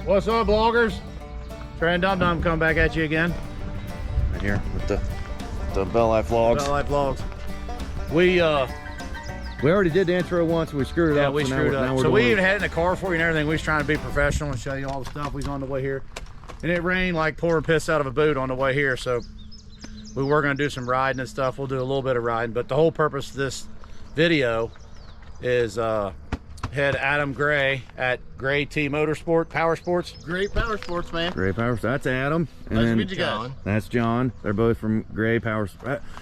What's up, vloggers? Trey and Dum Dum coming back at you again. Right here with the BellLife vlogs. BellLife vlogs. We already did the intro once. We screwed it up. Yeah, we screwed up. So we even had it in the car for you and everything. We was trying to be professional and show you all the stuff. We was on the way here, and it rained like pouring piss out of a boot on the way here. So we were going to do some riding and stuff. We'll do a little bit of riding, but the whole purpose of this video is had Adam Gray at Gray T Motorsport Power Sports. Great Power Sports, man. Gray Power. That's Adam. And Nice to then meet you guys. That's John. They're both from Gray Power.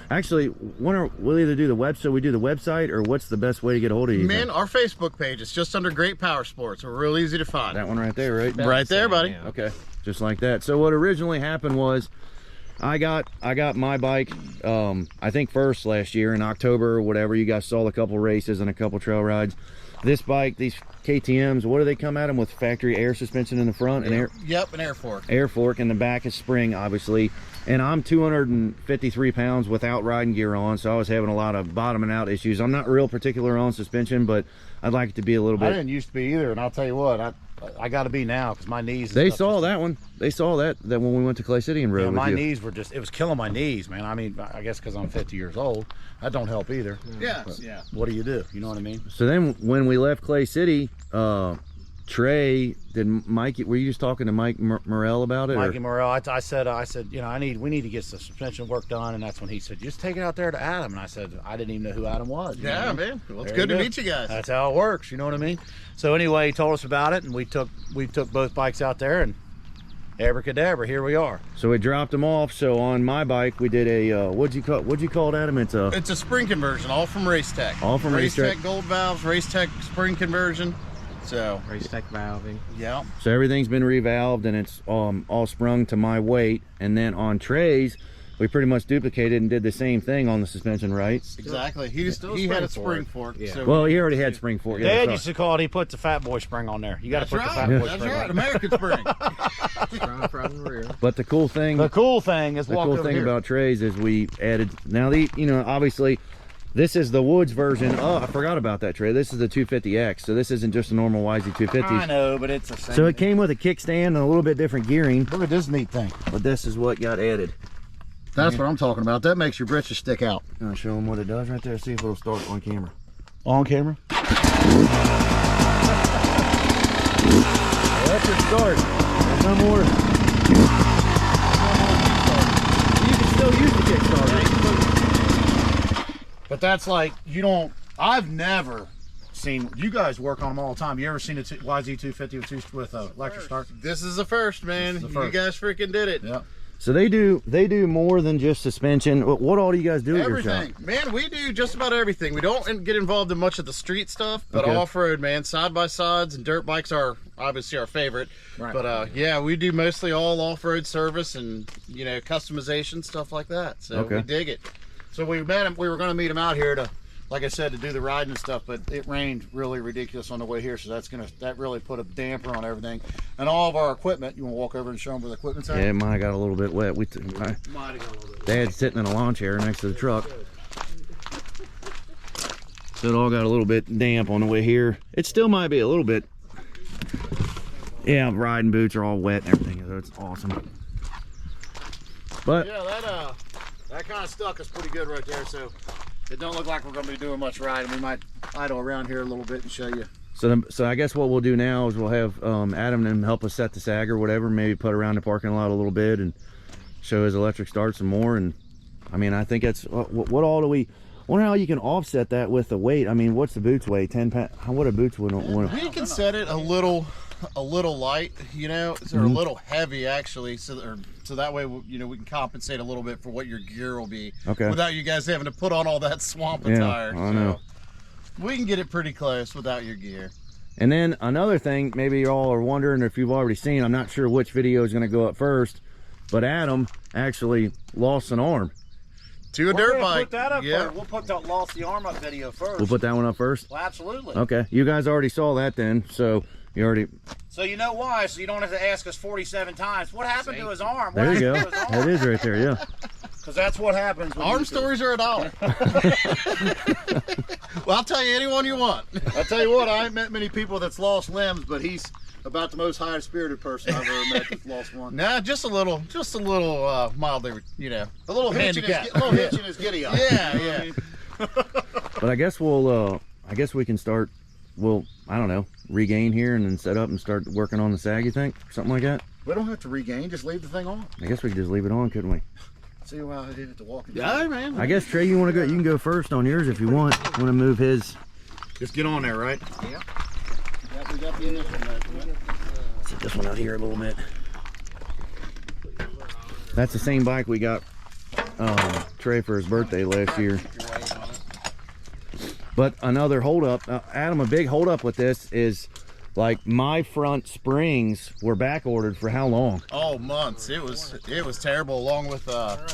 Actually, we'll either do the we do the website, or what's the best way to get a hold of you? Man, our Facebook page is just under Great Power Sports. We're real easy to find. That one right there, right? Right there, buddy. Yeah. Okay, just like that. So what originally happened was, I got my bike, I think first last year in October or whatever. You guys saw a couple races and a couple trail rides. This bike, these KTMs, what do they come at them with? Factory air suspension in the front and air. Yep, an air fork. Air fork, and the back is spring, obviously. And I'm 253 pounds without riding gear on, so I was having a lot of bottoming out issues. I'm not real particular on suspension, but I'd like it to be a little bit. I didn't used to be either, and I'll tell you what, I got to be now because my knees. They saw that one. They saw that when we went to Clay City and rode. Yeah, with my you. knees were just, it was killing my knees, man. I mean, I guess because I'm 50 years old, that don't help either. Yeah, But yeah. what do? You know what I mean? So then when we left Clay City, Trey, did Mikey, were you just talking to Mike Morrell about it? Mikey Morrell, I said, you know, we need to get the suspension work done, and that's when he said, just take it out there to Adam. And I said, I didn't even know who Adam was. You know Yeah, what I mean? man. Well, it's There good you to go. meet you guys. That's how it works. You know what I mean? So anyway, he told us about it, and we took both bikes out there, and abracadabra, here we are. So we dropped them off. So on my bike, we did a what'd you call it, Adam? It's It's a spring conversion, all from Race Tech. All from Race Tech. Gold valves, Race Tech spring conversion. So, Race Tech valving. yeah. so everything's been revalved, and it's all sprung to my weight. And then on Trey's, we pretty much duplicated and did the same thing on the suspension, right? Exactly. He had a spring fork. Yeah. So Well, he already had spring fork. Yeah, Dad that's used to call it, he put the fat boy spring on there. You got to that's put the right. fat boy That's spring right. on. American spring. Front and rear. But the cool thing, The cool thing is the walk cool over thing here. about Trey's is we added, now obviously this is the Woods version. Oh, I forgot about that, Trey. This is the 250X, so this isn't just a normal YZ250. I know, but it's the same. So it came with a kickstand and a little bit different gearing, Look at this neat thing. but this is what got added. That's what I'm talking about. That makes your britches stick out. I'll show them what it does right there. See if it'll start on camera. On camera? Electric start. There's no more. You can still use the Kickstarter. But that's like, I've never seen, you guys work on them all the time. You ever seen a YZ250 with electric start? This is the first, man. This is the You first. guys freaking did it. Yeah. So they do more than just suspension. What all do you guys do at your shop? Everything. Man, we do just about everything. We don't get involved in much of the street stuff, but Okay. off-road, man, side-by-sides and dirt bikes are obviously our favorite. Right. But yeah, we do mostly all off-road service and, you know, customization, stuff like that. So Okay. we dig it. So we met him, we were going to meet him out here to, like I said, to do the riding and stuff, but it rained really ridiculous on the way here, so that really put a damper on everything. And all of our equipment, you want to walk over and show them where the equipment's at? Yeah, mine got a little bit wet. Dad's sitting in a lawn chair next to the truck. So it all got a little bit damp on the way here. It still might be a little bit. Yeah, riding boots are all wet and everything, so it's awesome. But Yeah, that kind of stuck us pretty good right there, so it don't look like we're going to be doing much riding. We might idle around here a little bit and show you. so I guess what we'll do now is we'll have Adam and him help us set the sag or whatever, maybe put around the parking lot a little bit and show his electric start some more. And I mean, I think that's what all do we wonder how you can offset that with the weight. I mean, what's the boots weigh? 10 pounds? What a boots would want? We can set it a little light, you know, or a little heavy actually, so that way, you know, we can compensate a little bit for what your gear will be, Okay. without you guys having to put on all that swamp Yeah, attire. I know. So we can get it pretty close without your gear. And then another thing, maybe you all are wondering if you've already seen, I'm not sure which video is going to go up first, but Adam actually lost an arm. To a dirt bike. Put that up yeah. first. We'll put that lost the arm up video first. We'll put that one up first. Well, absolutely. Okay, you guys already saw that then, so you already, So you know why, so you don't have to ask us 47 times, what happened to his arm? What there you go. happened to his That arm? is right there, yeah. Because that's what happens. When Arm you- stories are $1. Well, I'll tell you anyone you want. I tell you what, I ain't met many people that's lost limbs, but he's about the most high-spirited person I've ever met that's lost one. Nah, just a little mildly, you know, A little hitch in his giddy up. Yeah, yeah. But I guess I guess we can start. We'll, I don't know, regain here and then set up and start working on the sag. You think something like that? We don't have to regain. Just leave the thing on. I guess we could just leave it on, couldn't we? See how I did it to walk. Yeah, man. I guess Trey, you want to go? You can go first on yours if you want. Want to move his? Just get on there, right? Yeah. Yeah, we got the initial measurement. Set this one out here a little bit. That's the same bike we got Trey for his birthday last year. But another holdup, Adam, a big holdup with this is like my front springs were back ordered for how long? Oh, months. It was terrible, along with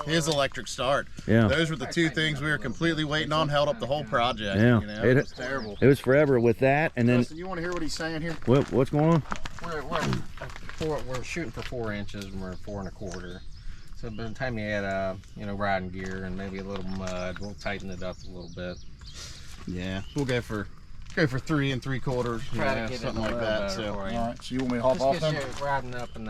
his electric start. Yeah. Those were the two things we were completely waiting on, held up the whole project. Yeah. You know, it was terrible. It was forever with that, and then Justin, you want to hear what he's saying here? what's going on? We're shooting for 4 inches and we're 4 1/4. So by the time you add you know, riding gear and maybe a little mud, we'll tighten it up a little bit. Yeah, we'll go for 3 3/4. Try Yeah, to get something it like that. So All right, so you want me to hop off just then? get you riding up and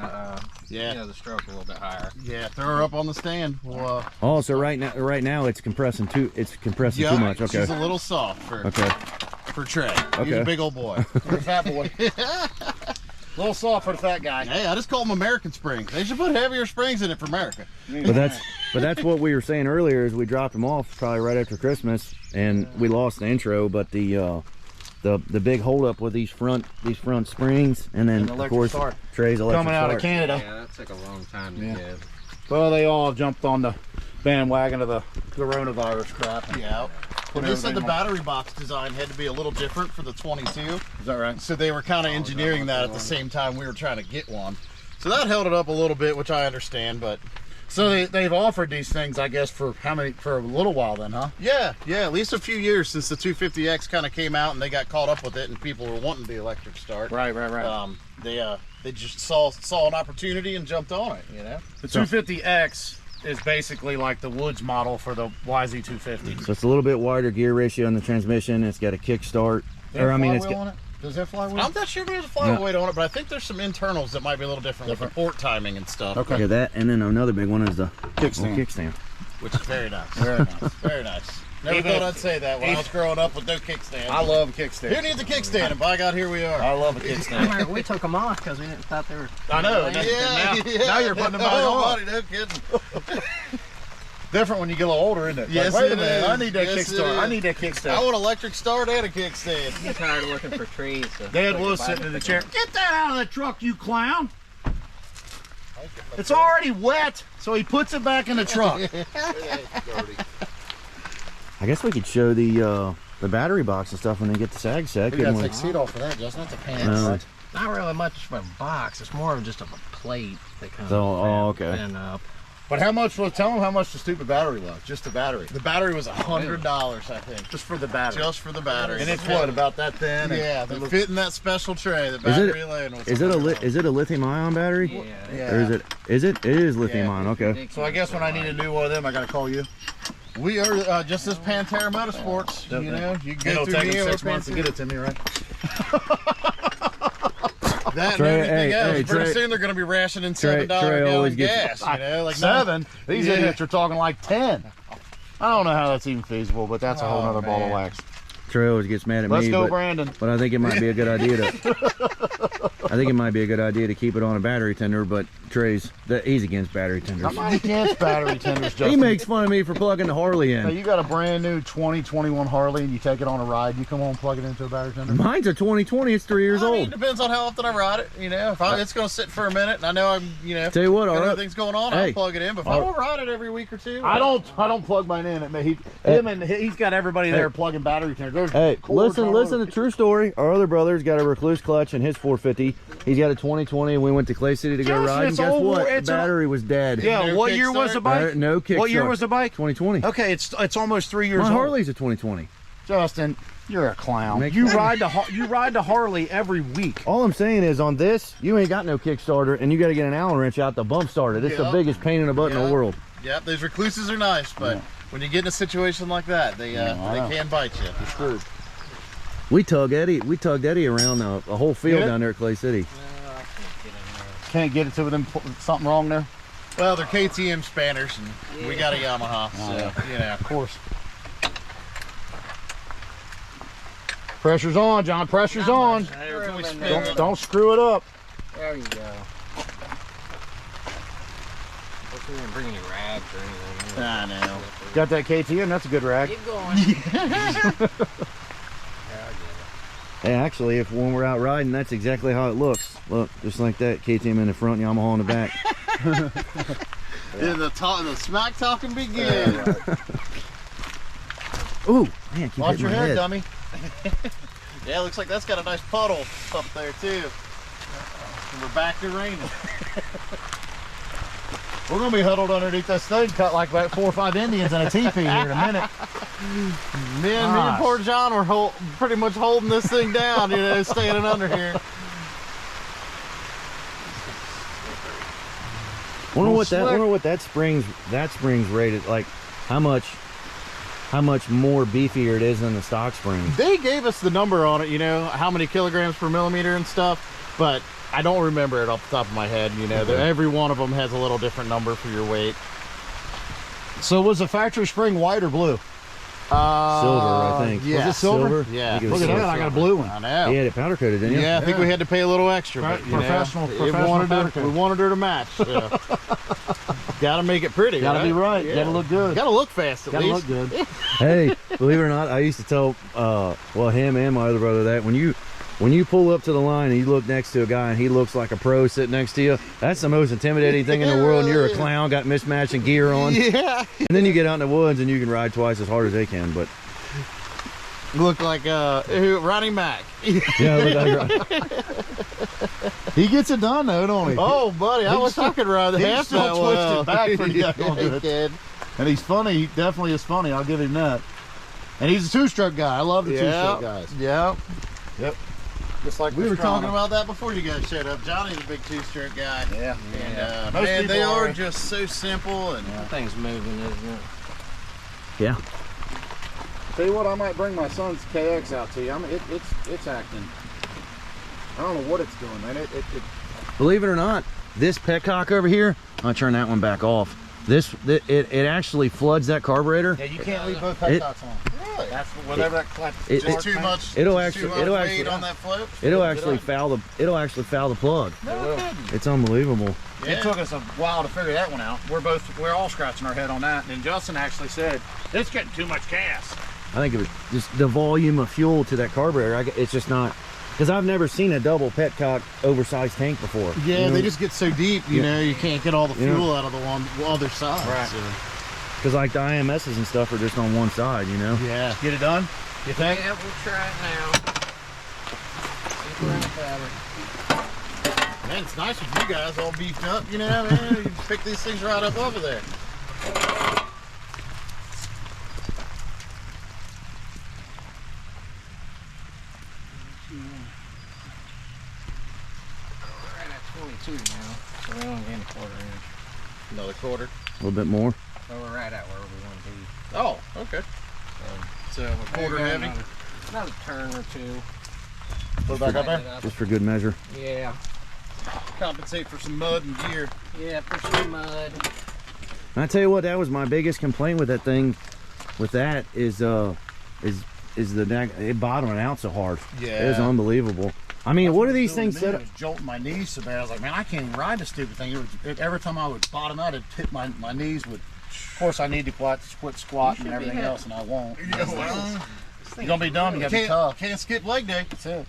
yeah, you know, the stroke a little bit higher. yeah, throw her up on the stand. We'll, Oh, so right now it's compressing too too much. Okay. She's a little soft for Trey. He's Okay. a big old boy. You're a fat boy. A little soft for the fat guy. Hey, I just call them American springs. They should put heavier springs in it for America. But that's what we were saying earlier is we dropped them off probably right after Christmas and we lost the intro, but the big holdup with these front springs and then of course start. Trey's electric Coming out start. of Canada. Yeah, that took a long time to Yeah. get. Well, they all jumped on the bandwagon of the coronavirus crap. Yeah. Well, they said the everything on. battery box design had to be a little different for the 22. Is that right? So they were kind of engineering that at the same time we were trying to get one. So that held it up a little bit, which I understand, but So they've offered these things, I guess, for a little while then, huh? yeah, at least a few years since the 250X kind of came out and they got caught up with it and people were wanting the electric start. Right. They just saw an opportunity and jumped on it, you know? The 250X is basically like the Woods model for the YZ250. So it's a little bit wider gear ratio in the transmission. It's got a kickstart. Or I mean it's on it? Does that flywheel? I'm not sure there's a flywheel weight on it, but I think there's some internals that might be a little different. With the port timing and stuff. Okay. yeah, that and then another big one is the kickstand. Which is very nice. Very nice. Very nice. Never thought I'd say that when I was growing up with no kickstand. I love a kickstand. Who needs a kickstand? And by God, here we are. I love a kickstand. We took them off because we didn't thought they were. I know. Now you're putting them back on. Buddy, no kidding. Different when you get a little older, isn't it? Yes, Wait a it minute. is. I need that Yes, it kickstart. I is. need that I kickstand. want electric start and a kickstand. I'm tired of looking for trees. So Dad was sitting in the chair. Get that out of the truck, you clown. It's already wet, so he puts it back in the truck. I guess we could show the battery box and stuff when they get the sag set, We couldn't gotta we? take seat off of that, Justin. That's a pain. No. not really much of a box. It's more of just of a plate that comes. Okay. And But how much was? Tell him how much the stupid battery was. Just the battery. The battery was $100, I think. Just for the battery. Just for the battery. And it's what, about that thin? And Yeah, they fit in that special tray. The Is battery it lane was is it a lithium ion battery? yeah. Or is it? It is lithium Yeah. ion. Okay. So I guess when I need a new one of them, I gotta call you. We are just as Pantera Motorsports. You know, you can It'll go take through them me or 6 months to get it to me, right? that Trey, and everything else. hey, Pretty Trey- soon they're going to be rationing Trey $7 gallon always gets- gas. You know, like 7. These Yeah. idiots are talking like 10. I don't know how that's even feasible, but that's a whole nother ball of man. wax. Trey always gets mad at Let's me, go, but, Brandon. but I think it might be a good idea to keep it on a battery tender. But he's against battery tenders. I'm not against battery tenders, Justin. He makes fun of me for plugging the Harley Now, in. you got a brand new 2021 Harley and you take it on a ride, you come home and plug it into a battery tender? Mine's a 2020. It's 3 years I mean, old. it depends on how often I ride it. You know, if it's going to sit for a minute and I know I'm, Tell you what, all right. everything's going on, Hey. I'll plug it in. But if I don't ride it every week or two, I don't plug mine in. He's got everybody there plugging battery tenders. Hey, Cords all listen over. to true story. Our other brother's got a Recluse clutch in his 450. He's got a 2020, and we went to Clay City to go Justin, ride. And it's guess over. what? The It's a- battery was dead. Yeah, No what year was the bike? No kickstart. What year was the bike? 2020. Okay, it's almost 3 years My old. Harley's a 2020. Justin, you're a clown. Make You fun. ride the Harley every week. All I'm saying is on this, you ain't got no Kickstarter, and you got to get an Allen wrench out to bump start it. It's the Yep. biggest pain in the butt in Yep. the world. Yep, those Recluses are nice, but when you get in a situation like that, they can bite you. You're screwed. We tugged Eddie around a whole field Did it? down there at Clay City. can't get it to them. Something wrong there? Well, they're KTM spanners, and we got a Yamaha, so yeah. Of course. Pressure's on, John. Pressure's on. Don't screw it up. There you go. Hope we didn't bring any rags or anything. I know. Got that KTM? That's a good rag. Keep going. Hey, actually, when we're out riding, that's exactly how it looks. Look, just like that, KTM in the front, Yamaha in the back. Yeah, the smack talking begins. Ooh, man, keep Watch hitting your my head, head. dummy. Yeah, looks like that's got a nice puddle up there too. And we're back to raining. We're gonna be huddled underneath this thing, cut like about 4 or 5 Indians in a teepee here in a minute. Me and poor John were pretty much holding this thing down, you know, standing under here. Wonder what that springs rated, like how much more beefier it is than the stock spring. They gave us the number on it, you know, how many kilograms per millimeter and stuff, but I don't remember it off the top of my head, you know. Every one of them has a little different number for your weight. So was the factory spring white or blue? Silver, I think. Yeah. Was it silver? Yeah. I think it was Look at that, I got a blue one. I know. He had it powder coated, didn't you? Yeah, I think we had to pay a little extra, but you know, Professional we wanted her to match. So. Gotta make it pretty. Gotta right? be right. Yeah. Gotta look good. Gotta look fast at Gotta least. look good. Hey, believe it or not, I used to tell well, him and my other brother that when you pull up to the line and you look next to a guy and he looks like a pro sitting next to you, that's the most intimidating thing in the world. And you're a clown, got mismatching gear on. Yeah. And then you get out in the woods and you can ride twice as hard as they can, but Look like Ronnie Mack. yeah, look like He gets it done though, don't he? Oh, buddy, I wish I could ride He half still that twisted well. back pretty Yeah, good. he did. And he's funny. He definitely is funny. I'll give him that. And he's a two-stroke guy. I love the two-stroke guys. Yeah. Yep. Just like we were talking about that before you guys showed up. Johnny's a big two-stroke guy. Yeah. And Most man, people they are are. just so simple. And That thing's moving, isn't it? yeah. Tell you what, I might bring my son's KX out to you. It's acting. I don't know what it's doing, man. Believe it or not, this petcock over here, I'll turn that one back off. It actually floods that carburetor. Yeah, you can't leave both It- headlights on. really, That's whatever that clap. just too much. It'll just actually- too much it'll weight actually- on that float. It'll actually foul the plug. No kidding. It's unbelievable. Yeah. It took us a while to figure that one out. We're all scratching our head on that. And Justin actually said, it's getting too much gas. I think it was just the volume of fuel to that carburetor. It's just not, because I've never seen a double petcock oversized tank before. Yeah, You know? they just get so deep, you know, you can't get all the You know? fuel out of the other side. Right. So, Because like the IMSs and stuff are just on one side, you know. yeah. Get it done? You think? Yeah, we'll try it now. See where it's at. Man, it's nice with you guys all beefed up, you know, man. You pick these things right up over there. We're right at 22 now, so we only gained a quarter inch. Another quarter. A little bit more. So we're right at where we want to be. Oh, okay. So a quarter Maybe heavy. Another turn or two. Put it back up there? Tighten it Just for good measure. Yeah. Compensate for some mud and gear. Yeah, push some mud. And I tell you what, that was my biggest complaint with that thing. With that is the it bottoming out so hard. Yeah. It was unbelievable. I mean, what are these things set It up? was jolting my knees so bad. I was like, man, I can't even ride this stupid thing. Every time I would bottom out, it'd hit my knees would. Of course, I need to quit squatting and everything else, and I won't. You're gonna be done. You gotta be tough. Can't skip leg day. That's it.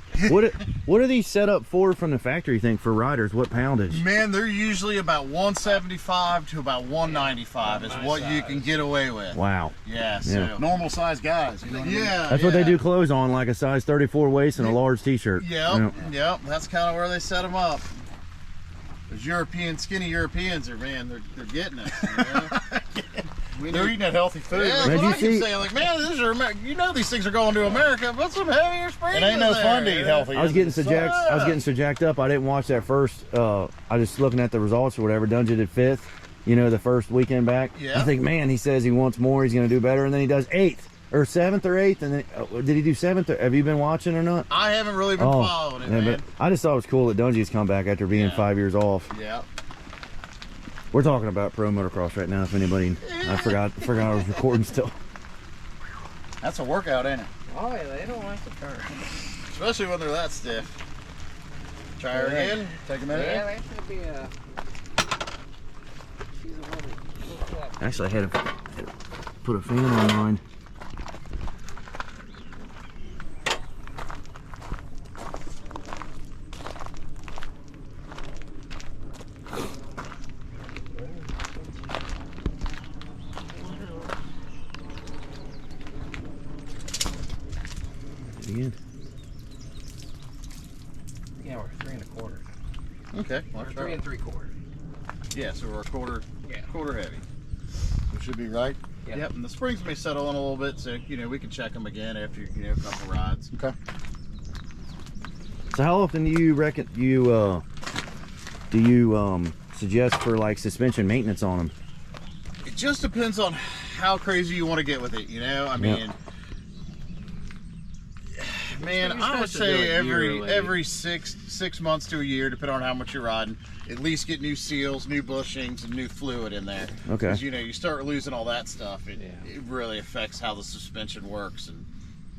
What are these set up for from the factory? Think for riders? What poundage? Man, they're usually about 175 to about 195 is what you can get away with. Wow. Yeah, so. Yeah. Normal size guys. You know what I mean? Yeah. That's what they do clothes on, like a size 34 waist and a large t-shirt. Yep, yep. That's kind of where they set them up. Those skinny Europeans are, man, they're getting us. You know? They're eating that healthy food. Yeah, that's Man, what you I can see- say. Like, man, you know these things are going to America. Put some heavier springs It ain't in no there, fun to eat you know? healthy. I was getting so It jacked. sucks. I was getting so jacked up. I didn't watch that first. I was just looking at the results or whatever. Dungeon did 5th. You know, the first weekend back. Yeah. I think, man, he says he wants more. He's going to do better, and then he does 8th. or 7th or 8th, and then did he do 7th? Have you been watching or not? I haven't really been following it, man. But I just thought it was cool that Dungy's come back after being 5 years off. Yeah. We're talking about pro motocross right now. If anybody, I forgot I was recording still. That's a workout, ain't it? Oh yeah, they don't like to turn. Especially when they're that stiff. Try her again. Take a minute. Yeah, that should be a. She's a little flat. Actually, I had to put a fan on mine. Again. Yeah, we're 3 1/4. Okay. We're 3 3/4. Yeah, so we're a quarter heavy. We should be right. Yep. And the springs may settle in a little bit, so we can check them again after a couple rides. Okay. So how often do you reckon you suggest for like suspension maintenance on them? It just depends on how crazy you want to get with it. I mean. Man, I would say every six months to a year, depending on how much you're riding, at least get new seals, new bushings, and new fluid in there. Okay. Because you start losing all that stuff, it really affects how the suspension works, and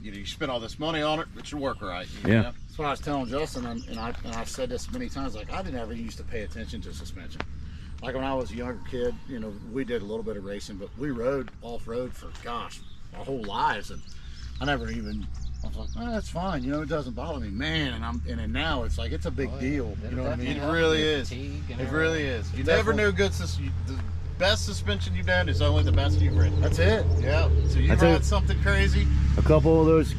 you spend all this money on it, it should work right. Yeah. That's what I was telling Justin, and I've said this many times. Like, I didn't ever used to pay attention to suspension. Like when I was a younger kid, we did a little bit of racing, but we rode off road for our whole lives, and I never even. I was like, that's fine, it doesn't bother me, man. And then now it's like it's a big deal. You know what I mean? It really is. It really is. You never knew the best suspension you've done is only the best you've ridden. That's it. Yeah. So you ride something crazy. A couple of those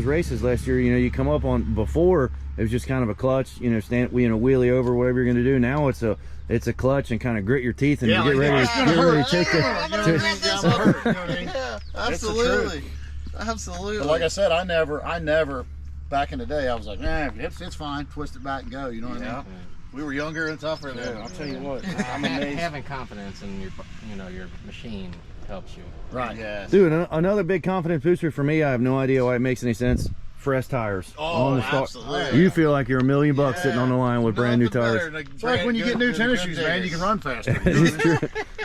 races last year, you come up on before it was just kind of a clutch, wheelie over whatever you're going to do. Now it's a clutch and kind of grit your teeth and get ready to take the. Yeah, absolutely. Absolutely. But like I said, I never, back in the day, I was like, it's fine, twist it back and go. You know what I mean? We were younger and tougher then. I'll tell you what, I'm amazed. Having confidence in your machine helps you. Right. Yes. Dude, another big confidence booster for me. I have no idea why it makes any sense. Fresh tires. Oh, absolutely. You feel like you're $1 million sitting on the line with brand new tires. It's like when you get new tennis shoes, man, you can run faster. It is true.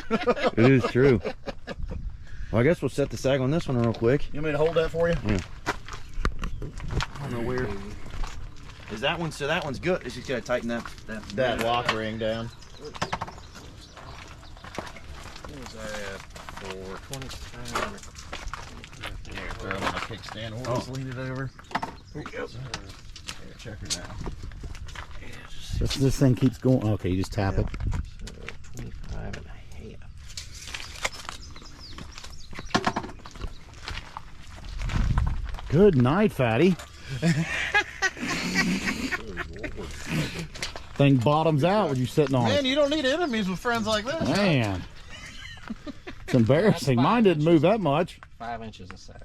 It is true. Well, I guess we'll set the sag on this one real quick. You want me to hold that for you? Yeah. I don't know where. Is that one? So that one's good. It's just gotta tighten that lock ring down. What was that for? 25. Here, throw it on the kickstand. We'll just lean it over. Here you go. Here, check her now. This thing keeps going. Okay, you just tap it. So 25 and a half. Good night, fatty. Thing bottoms out when you're sitting on Man, it. you don't need enemies with friends like this. Man. It's embarrassing. Mine didn't move that much. 5 inches a sag.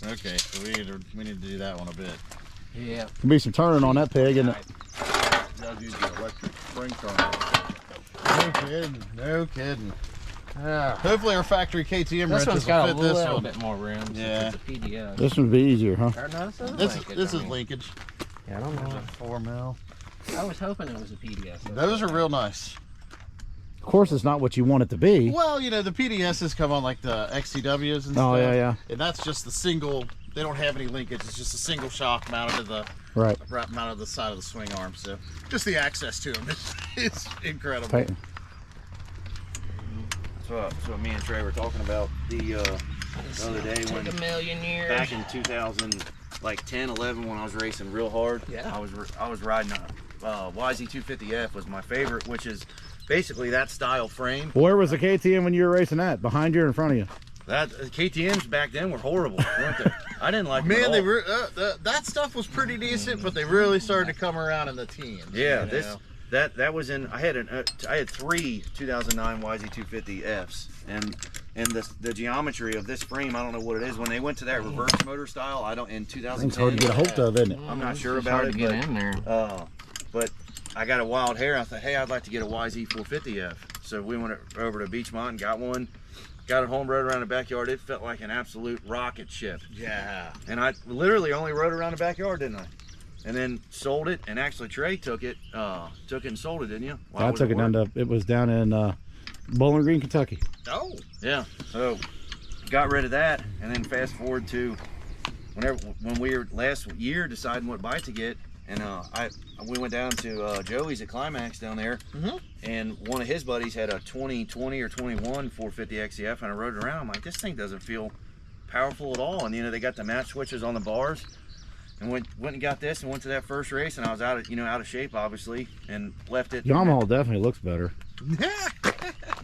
Okay, so we need to do that one a bit. Yeah. Can be some turning on that pig, isn't it? You gotta use the electric spring turner. No kidding. No kidding. Hopefully our factory KTM This wrenches one's will got a fit this little one. bit more room. Yeah. It's a PDS. This would be easier, huh? Or no, This is linkage. Yeah, I don't know. 4 mil. I was hoping it was a PDS. Those are real nice. Of course, it's not what you want it to be. Well, the PDSs come on like the XCWs and stuff. Oh, yeah. And that's just the single. They don't have any linkage. It's just a single shock mounted to the mounted to the side of the swing arm. So just the access to them is incredible. Tighten. So me and Trey were talking about the other day when a million years. back in 2010, 11 when I was racing real hard. Yeah. I was riding a YZ250F was my favorite, which is basically that style frame. Where was the KTM when you were racing that? Behind you or in front of you? That KTM's back then were horrible, weren't they? I didn't like them at all. Man, that stuff was pretty decent, but they really started to come around in the teens. Yeah, that was in. I had 3 2009 YZ250Fs, and the geometry of this frame, I don't know what it is. When they went to that reverse motor style, in 2010. It's hard to get a hold of, isn't it? I'm not sure about it, Get in there. but I got a wild hair. I thought, hey, I'd like to get a YZ450F. So we went over to Beachmont and got one. got it home, rode around the backyard. It felt like an absolute rocket ship. Yeah. And I literally only rode around the backyard, didn't I? And then sold it, and actually Trey took it and sold it, didn't you? I took it down to, it was down in Bowling Green, Kentucky. Oh. Yeah, so got rid of that, and then fast forward to when we were last year deciding what bike to get, and we went down to Joey's at Climax down there, and one of his buddies had a 2020 or 21 450 XCF, and I rode it around. I'm like, this thing doesn't feel powerful at all. And they got the match switches on the bars, and went and got this and went to that first race, and I was out of shape obviously, and left it. Yamaha definitely looks better.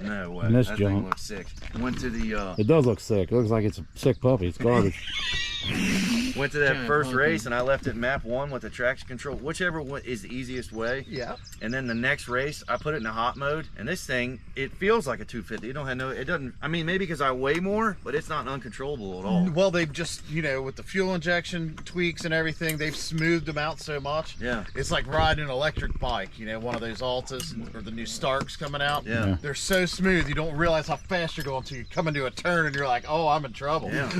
No way. And this that junk thing looks sick. Went to the it does look sick. It looks like it's a sick puppy. It's garbage. went to that first race, and I left it map 1 with the traction control, whichever one is the easiest way. Yeah. And then the next race, I put it in the hot mode, and this thing, it feels like a 250. It doesn't. I mean, maybe because I weigh more, but it's not uncontrollable at all. Well, they've just, with the fuel injection tweaks and everything, they've smoothed them out so much. Yeah. It's like riding an electric bike, one of those Altas or the new Starks coming out. Yeah. They're so smooth, you don't realize how fast you're going till you come into a turn and you're like, oh, I'm in trouble. Yeah.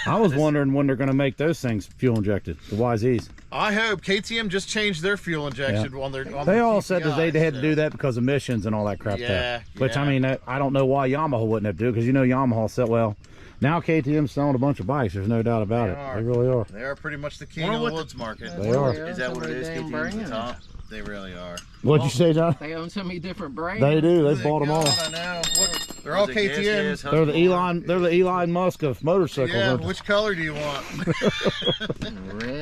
I was wondering when they're going to make those things fuel injected, the YZs. I hope. KTM just changed their fuel injection on their They all said that they had to do that because of emissions and all that crap. Yeah, Which, yeah. I mean, I don't know why Yamaha wouldn't have to do it, because Yamaha said, well, now KTM's selling a bunch of bikes. There's no doubt about it. They really are. They are pretty much the king of the woods market. They are. Is that what it is? KTM's the top? They really are. What'd you say, John? They own so many different brands. They do. They bought them all. I know. They're all KTM. They're the Elon Musk of motorcycles. Yeah, aren't they? which color do you want?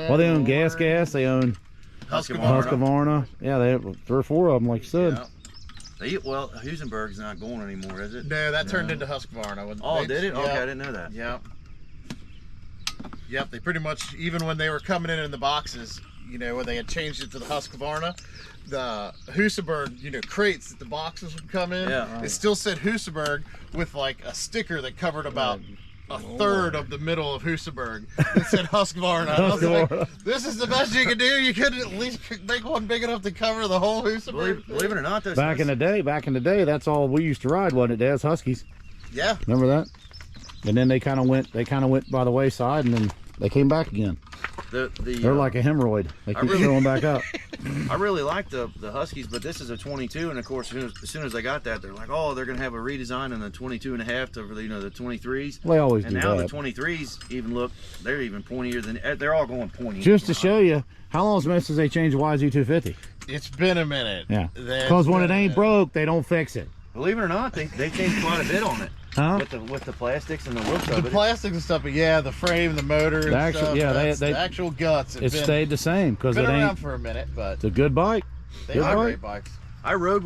Well, they own gas. They own Husqvarna. Husqvarna. Yeah, they have 3 or 4 of them, like you said. Yeah. Well, Husenberg's not going anymore, is it? No, that turned into Husqvarna. Oh, did it? Yeah. Okay, I didn't know that. Yep. Yep, they pretty much, even when they were coming in the boxes, when they had changed it to the Husqvarna, the Husenberg, crates that the boxes would come in, it still said Husenberg with like a sticker that covered about a third of the middle of Husenberg. It said Husqvarna. I was like, this is the best you could do. You couldn't at least make one big enough to cover the whole Husenberg. Believe it or not, those Back in the day, that's all we used to ride, wasn't it, Daz? Huskies. Yeah. Remember that? And then they kind of went by the wayside, and then they came back again. They're like a hemorrhoid. They keep filling back up. I really like the Huskies, but this is a 22, and of course, as soon as I got that, they're like, oh, they're gonna have a redesign in the 22.5 to the 23s. They always and do now that. the 23s they're even pointier than they're all going pointy. Just to show you, how long has it been since they changed the YZ250? It's been a minute. Yeah. Because when it ain't broke, they don't fix it. Believe it or not, they changed quite a bit on it. Huh? With the plastics and the looks of The it. plastics and stuff, but yeah, the frame, the motor, and stuff, the actual guts. It stayed the same because it been around ain't. for a minute, but It's a good bike. they are great bikes. I rode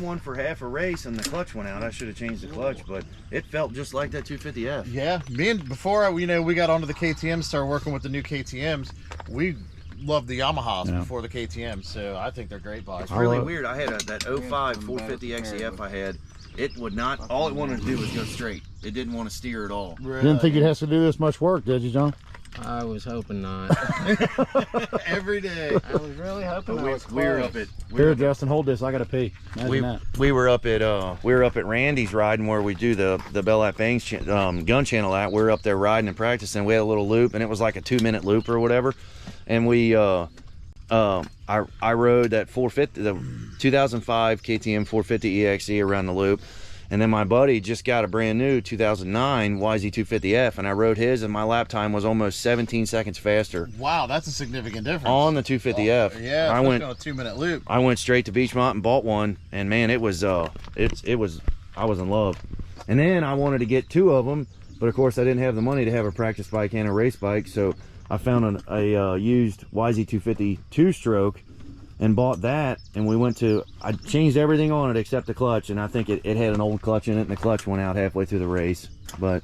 one for half a race, and the clutch went out. I should have changed the clutch, but it felt just like that 250F. Yeah, before we got onto the KTM, started working with the new KTMs. We loved the Yamahas before the KTMs, so I think they're great bikes. It's really weird. I had that 05 450 XCF I had. It would not, all it wanted to do was go straight. It didn't want to steer at all. Really? Didn't think it has to do this much work, did you, John? I was hoping not. Every day. I was really hoping I was We were close. up at Here, Justin, hold this. I gotta pee. Imagine that. we were up at Randy's riding where we do the BellLife gun channel at. We were up there riding and practicing. We had a little loop, and it was like a 2-minute loop or whatever. And we I rode that 450, the 2005 KTM 450 EXE around the loop, and then my buddy just got a brand new 2009 YZ250F, and I rode his, and my lap time was almost 17 seconds faster Wow, that's a significant difference. on the 250F. Yeah, I went on a 2-minute loop. I went straight to Beachmont and bought one, and man, it was I was in love. And then I wanted to get 2 of them, but of course I didn't have the money to have a practice bike and a race bike, so I found a used YZ250 2-stroke and bought that, and I changed everything on it except the clutch, and I think it had an old clutch in it, and the clutch went out halfway through the race, but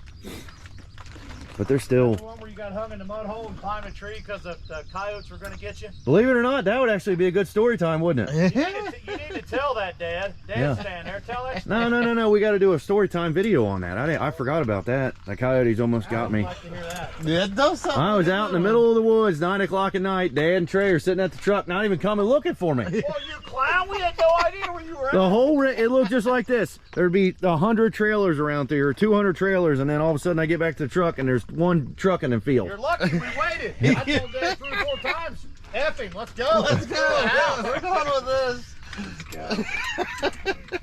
they're still... The one where you got hung in the mud hole and climbed a tree because the coyotes were going to get you? Believe it or not, that would actually be a good story time, wouldn't it? You need to tell that, Dad. Dad's standing there. Tell that. No, we got to do a story time video on that. I forgot about that. The coyotes almost got me. I'd like to hear that. Yeah, it does sound I was out in the middle of the woods, 9 o'clock at night. Dad and Trey are sitting at the truck, not even coming looking for me. Well, you Al. We had no idea where you were The at. whole it looked just like this. There'd be 100 trailers around there, or 200 trailers, and then all of a sudden I get back to the truck and there's one truck in the field. You're lucky we waited. I told Dad 3 or 4 times. F him, let's go. Let's go. We're going with this.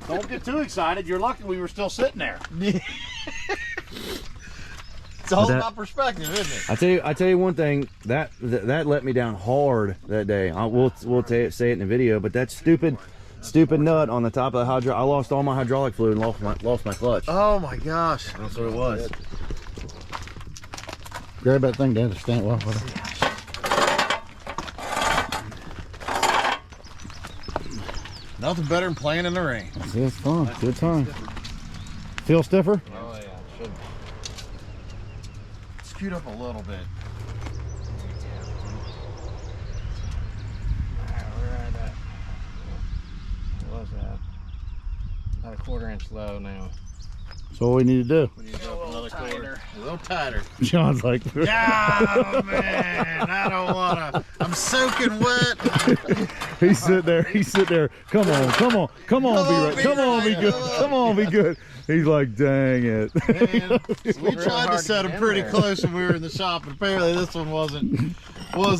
Don't get too excited. You're lucky we were still sitting there. It's all That- about perspective, isn't it? I tell you one thing, that let me down hard that day. We'll say it in the video, but that stupid nut on the top of the hydraulic, I lost all my hydraulic fluid and lost my clutch. Oh my gosh. That's what it was. Grab that thing, Dad. Stand well with it. Nothing better than playing in the rain. It's fun. Good time. Feel stiffer? Oh yeah, should. Scoot up a little bit. We're at that. What was that? About a 1/4 inch low now. That's what we need to do. We need to go up another quarter. A little tighter. John's like, Oh man, I don't wanna. I'm soaking wet. he's sitting there. Come on, be good. Come on, be good. He's like, dang it. Man, we tried to set them pretty close when we were in the shop, and apparently this one wasn't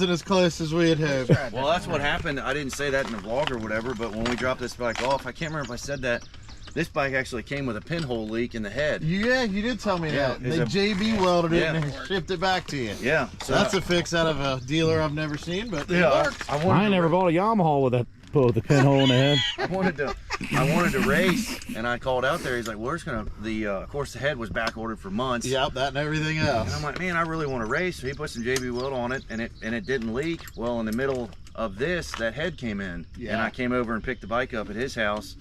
as close as we had hoped. Well, that's what happened. I didn't say that in the vlog or whatever, but when we dropped this bike off, I can't remember if I said that. This bike actually came with a pinhole leak in the head. Yeah, you did tell me Yeah, that. They JB welded it and shipped it back to you. Yeah. So that's a fix out of a dealer I've never seen, but it yeah. worked. I I ain't never bought a Yamaha with a pinhole in the head. I wanted to race, and I called out there. He's like, "We're just gonna." Of course, the head was back ordered for months. Yep, that and everything And else. I'm like, man, I really want to race. So he put some JB weld on it, and it didn't leak. Well, in the middle of this, that head came in, Yeah. and I came over and picked the bike up at his house,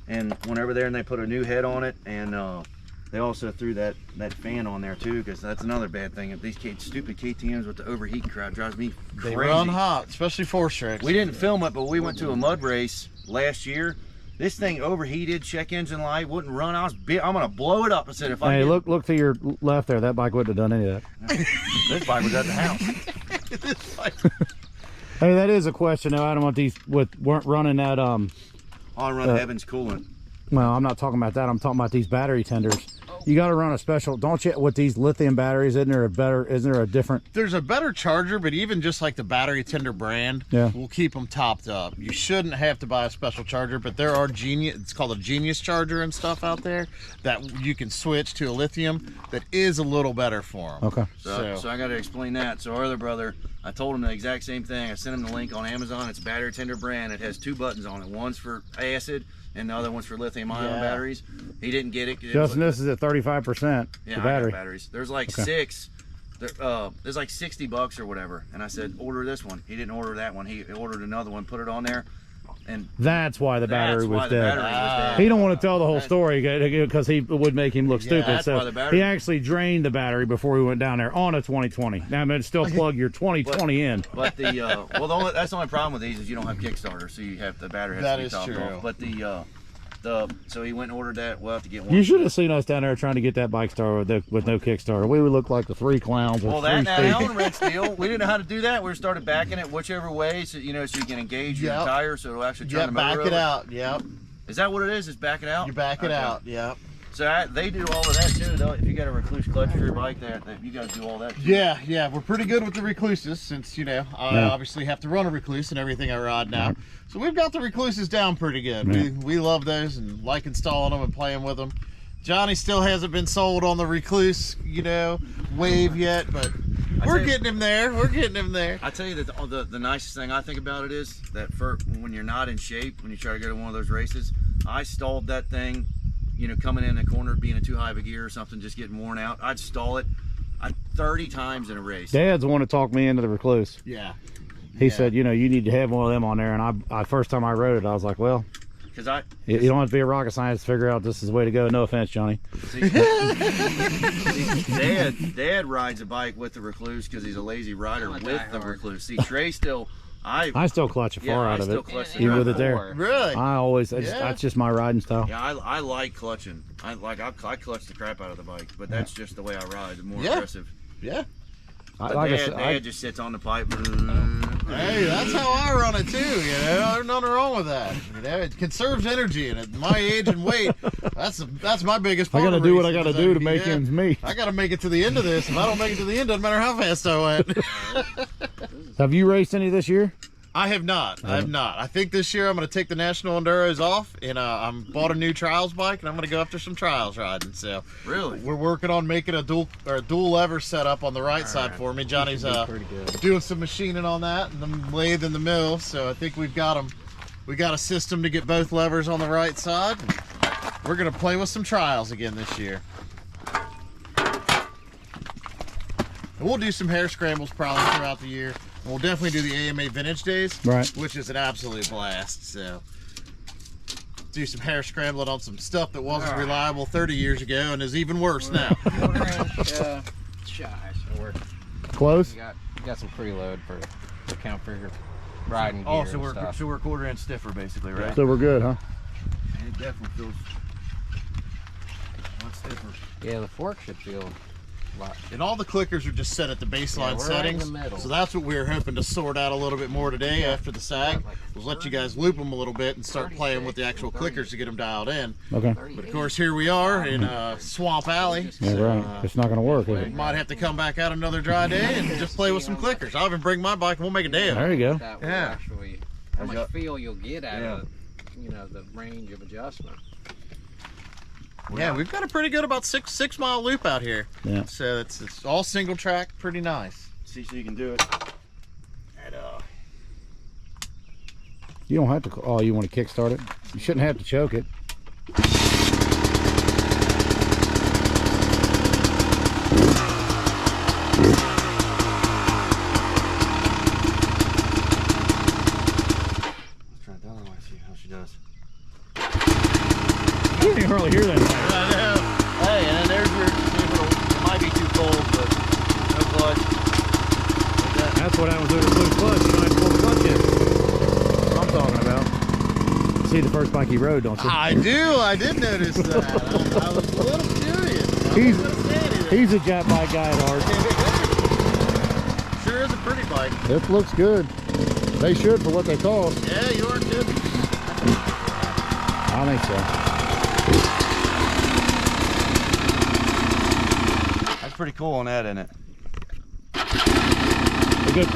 and went over there and they put a new head on it, and they also threw that fan on there too, because that's another bad thing. These stupid KTMs with the overheat crowd drives me crazy. They run hot, especially 4-strokes. We didn't film it, but we went to a mud race last year. This thing overheated, check engine light, wouldn't run. I'm gonna blow it up. I said, if I Hey, get, look to your left there. That bike wouldn't have done any of that. this bike was at the house. Hey, that is a question though. Adam, weren't running that On run Evans coolant. Well, I'm not talking about that. I'm talking about these battery tenders. You got to run a special, don't you? With these lithium batteries, isn't there a different? There's a better charger, but even just like the battery tender brand, Yeah. will keep them topped up. You shouldn't have to buy a special charger, but there are it's called a Genius charger and stuff out there that you can switch to a lithium that is a little better for them. Okay. So I got to explain that. So our other brother, I told him the exact same thing. I sent him the link on Amazon. It's a battery tender brand. It has 2 buttons on it. One's for acid, and the other one's for lithium-ion batteries. He didn't get it. Justin, this is at 35%. Yeah, the I battery. got batteries. There's like 6. There's like $60 or whatever. And I said, order this one. He didn't order that one. He ordered another one, put it on there, and That's why the battery was the dead. battery was dead. He don't want to tell the whole story because he would make him look stupid. that's why So the battery- he actually drained the battery before we went down there on a 2020. Now, I mean, still plug your 2020 in. But that's the only problem with these is you don't have Kickstarter, so you have the battery has That to be is topped true. off. But so he went and ordered that. We'll have to get one. You should have seen us down there trying to get that bike started with no Kickstarter. We would look like the 3 clowns with Well, 3 that speed. Allen wrench deal, we didn't know how to do that. We started backing it whichever way, so you can engage your Yep. tire, so it'll actually turn Yeah, the back motor it over. out. Yep. Is that what it is? Is back it out? You back it Okay. out. Yep. So they do all of that too, though. If you got a recluse clutch for your bike, that you guys do all that too. Yeah, we're pretty good with the recluses since, I obviously have to run a recluse and everything I ride now. So we've got the recluses down pretty good. Yeah. We love those and like installing them and playing with them. Johnny still hasn't been sold on the recluse, wave yet, but we're getting him there. We're getting him there. I tell you that the nicest thing I think about it is that when you're not in shape, when you try to go to one of those races, I stalled that thing, coming in the corner, being in too high of a gear or something, just getting worn out. I'd stall it 30 times in a race. Dad's the one to talk me into the recluse. Yeah. He said, you need to have one of them on there. And I first time I rode it, I was like, well, Because you don't have to be a rocket scientist to figure out this is the way to go. No offense, Johnny. see, Dad rides a bike with the recluse because he's a lazy rider with the recluse. See, Trey still, I still clutch a far out of it. clutch the Even drive with it there. forward. Really? That's just my riding style. Yeah, I like clutching. I clutch the crap out of the bike, but that's just the way I ride. The more Yeah. aggressive. Yeah. But Dad just sits on the pipe. Hey, that's how I power on it too, you know. There's nothing wrong with that. You know, it conserves energy, and at my age and weight, that's my biggest part. I gotta of do what I racing, gotta is do to energy. make ends meet. I gotta make it to the end of this. If I don't make it to the end, doesn't matter how fast I went. Have you raced any this year? I have not. I have not. I think this year I'm going to take the National Enduros off, and I'm bought a new trials bike, and I'm going to go after some trials riding. So Really? we're working on making a dual lever setup on the right side for me. Johnny's doing some machining on that, and the lathe in the mill. So I think we've got them. We got a system to get both levers on the right side. We're going to play with some trials again this year. And we'll do some hair scrambles probably throughout the year. We'll definitely do the AMA Vintage Days, Right. which is an absolute blast. So, do some hair scrambling on some stuff that wasn't reliable 30 years ago and is even worse now. Shy, so we're Close? You got some preload for count for your riding gear. Oh, and stuff. so we're a quarter inch stiffer basically, right? So we're good, huh? It definitely feels a lot stiffer. Yeah, the fork should feel a lot. And all the clickers are just set at the baseline we're right in settings. the middle. So that's what we were hoping to sort out a little bit more today after the sag. Was let you guys loop them a little bit and start playing with the actual clickers to get them dialed in. Okay. But of course, here we are in Swamp Alley. Yeah, right. It's not gonna work, is it? Might have to come back out another dry day and just play with some clickers. I'll even bring my bike and we'll make a day of it. There you go. that will Yeah. actually how much feel you'll get out of the range of adjustment. Yeah, we've got a pretty good about six mile loop out here. Yeah. So it's all single track, pretty nice. See, so you can do it. And, You don't have to. Oh, you want to kickstart it? You shouldn't have to choke it. let's try that one. See how she does. You didn't hardly hear that. I know. Hey, and then there's your. It might be too cold, but no clutch. That's what happens with a blue clutch. You don't have to pull the clutch in. That's what I'm talking about. See the first bike he rode, don't you? I do. I did notice that. I was a little curious. He's a jet bike guy at heart. Sure is a pretty bike. It looks good. They should for what they cost. Yeah, you are kidding. I think so. That's pretty cool on that, isn't it? We're good.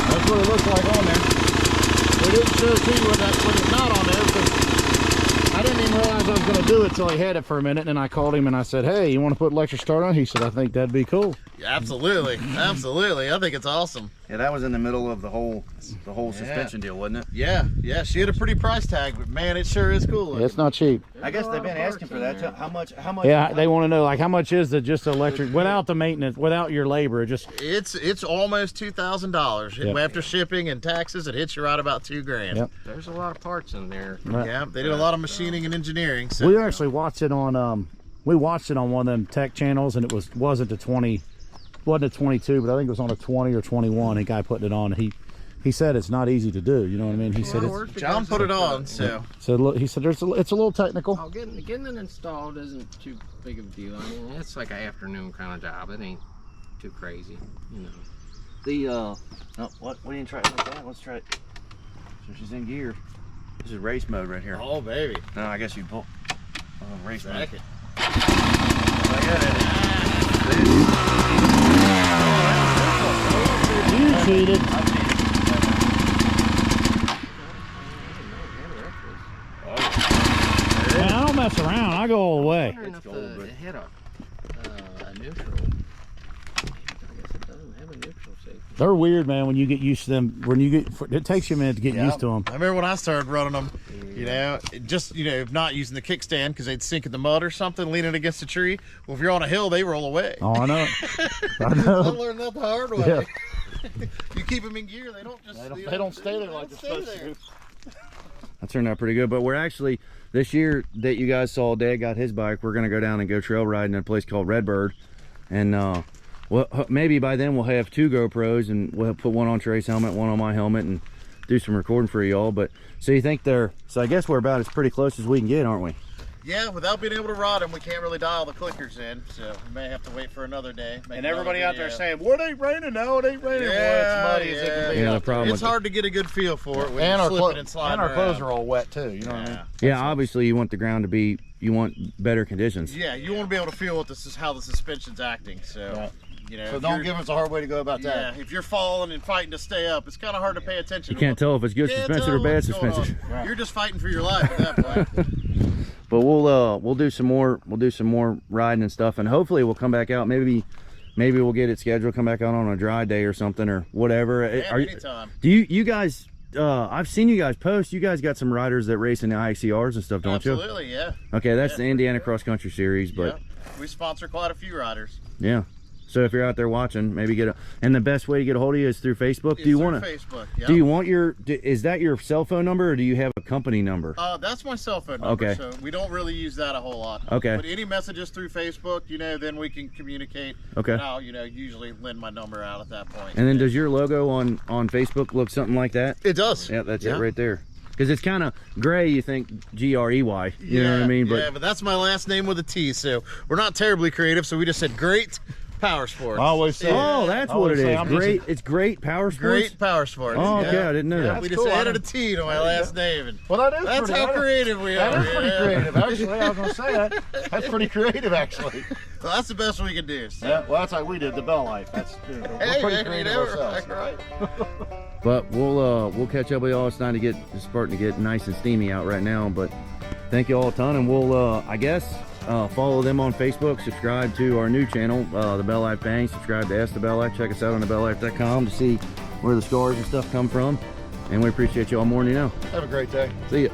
That's what it looks like on there. We didn't show it to you when it's not on there because I didn't even realize I was going to do it till he had it for a minute, and I called him and I said, hey, you want to put electric start on? He said, I think that'd be cool. Yeah, absolutely. Absolutely. I think it's awesome. Yeah, that was in the middle of the whole suspension deal, wasn't it? Yeah. Yeah. She had a pretty price tag, but man, it sure is cool. Yeah, it's not cheap. I guess they've been asking for that. How much? Yeah, they want to know, like, how much is the just electric without the maintenance, without your labor? Just It's almost $2,000 Yep. after shipping and taxes. It hits you right about $2,000. Yep. There's a lot of parts in there. Right. Yeah, they did a lot of machining and engineering. So We actually watched it on one of them tech channels, and it wasn't a 20, wasn't a 22, but I think it was on a 20 or 21. A guy putting it on. He said it's not easy to do. You know what I mean? He said it's. John put it on. So He said it's a little technical. Oh, getting it installed isn't too big of a deal. I mean, It's like an afternoon kind of job. It ain't too crazy, you know. The no, what do you try like that? Let's try it. So she's in gear. This is race mode right here. oh baby, No, I guess you pull race mode. second. You cheated. Man, I don't mess around. I go all the way. I don't know if it had a neutral. I guess it doesn't have a neutral safety. They're weird, man. When you get used to them, it takes you a minute to get used to them. I remember when I started running them, you know, not using the kickstand because they'd sink in the mud or something, leaning against a tree. Well, if you're on a hill, they roll away. Oh, I know. I I know. learned that the hard way. Yeah. You keep them in gear, they don't just. They don't stay there like they're supposed to. That turned out pretty good. But we're actually this year that you guys saw, Dad got his bike. We're gonna go down and go trail riding at a place called Redbird, and well, maybe by then we'll have 2 GoPros and we'll put one on Trey's helmet, one on my helmet, and do some recording for y'all. But so you think so I guess we're about as pretty close as we can get, aren't we? Yeah, without being able to rod them, we can't really dial the clickers in, so we may have to wait for another day. And everybody out there saying, "Well, it ain't raining now. It ain't raining." Well, it's muddy as it can be. Yeah, the problem it's hard to get a good feel for it when and you're slipping and sliding and our clothes around. are all wet too. You know what I mean? Yeah, obviously you want the ground to be, you want better conditions. Yeah, you want to be able to feel what this is, how the suspension's acting. So, Right. you know, So if don't you're- give us a hard way to go about that. Yeah, if you're falling and fighting to stay up, it's kind of hard to pay attention. You can't tell if it's good Can't suspension tell or bad what's going suspension. on. You're just fighting for your life at that point. But we'll do some more riding and stuff, and hopefully we'll come back out. Maybe we'll get it scheduled, come back out on a dry day or something or whatever. Yeah, Are anytime. Do you guys? I've seen you guys post. You guys got some riders that race in the IXCRs and stuff, don't you? Absolutely, yeah. Okay, that's the Indiana Cross Country Series, but Yeah. We sponsor quite a few riders. yeah. So if you're out there watching, maybe get a. And the best way to get a hold of you is through Facebook. Do you want to? Facebook? Yeah. Do you want your? Is that your cell phone number, or do you have a company number? That's my cell phone number. Okay. So we don't really use that a whole lot. Okay. But any messages through Facebook, you know, then we can communicate. Okay. And I'll, you know, usually lend my number out at that point. And then does your logo on Facebook look something like that? It does. Yeah, that's it right there. Because it's kind of gray, you think Grey. You know what I mean? But yeah, but that's my last name with a T, so we're not terribly creative, so we just said Great Power Sports. I always say. oh, that's what it say is. I'm Great. It's Great Power Sports. Great Power Sports. Oh, okay. yeah. I didn't know Yeah, that. we That's just cool. added a T to my last name. And Well, that is that's pretty, how creative we are. That is pretty yeah. creative, actually. I was gonna say that. That's pretty creative, actually. Well, that's the best we can do. So. Yeah. Well, that's like we did the BellLife. That's we're Hey, pretty man, creative you know, ourselves. right. But we'll catch up with y'all. It's starting to get nice and steamy out right now. But thank you all a ton, and we'll I guess follow them on Facebook. Subscribe to our new channel, the BellLife Bang. Subscribe to Ask the BellLife. Check us out on thebelllife.com to see where the scars and stuff come from. And we appreciate you all more than you know. Have a great day. See ya.